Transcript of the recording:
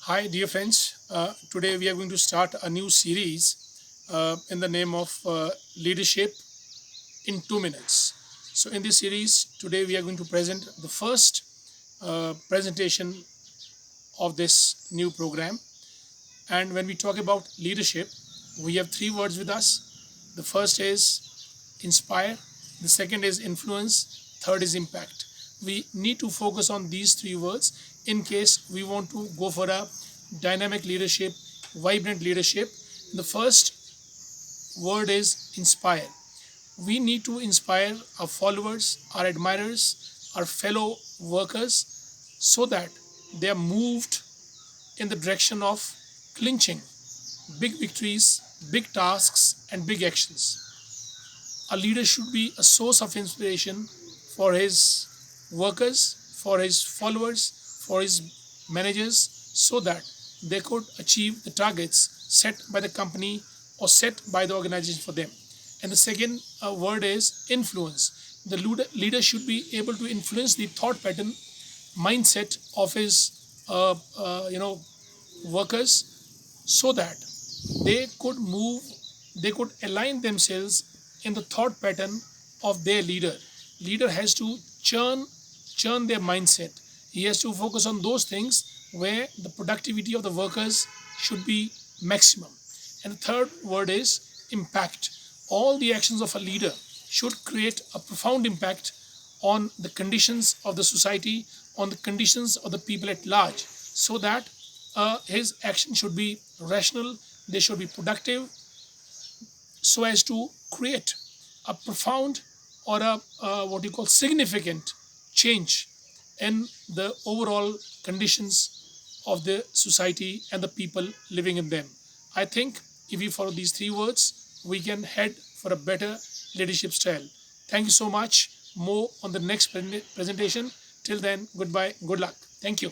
Hi, dear friends. Today we are going to start a new series in the name of Leadership in 2 minutes. So, in this series, today we are going to present the first presentation of this new program. And when we talk about leadership, we have three words with us. The first is inspire, the second is influence, third is impact. We need to focus on these three words in case we want to go for a dynamic leadership, vibrant leadership. The first word is inspire. We need to inspire our followers, our admirers, our fellow workers so that they are moved in the direction of clinching big victories, big tasks, and big actions. A leader should be a source of inspiration for his workers, for his followers, for his managers, so that they could achieve the targets set by the company or set by the organization for them. And the second word is influence. The leader should be able to influence the thought pattern, mindset of his workers so that they could move, they could align themselves in the thought pattern of their leader has to churn their mindset. He has to focus on those things where the productivity of the workers should be maximum. And the third word is impact. All the actions of a leader should create a profound impact on the conditions of the society, on the conditions of the people at large, so that his action should be rational, they should be productive, so as to create a profound or a what you call significant change in the overall conditions of the society and the people living in them. I think if we follow these three words, we can head for a better leadership style. Thank you so much. More on the next presentation. Till then, goodbye. Good luck. Thank you.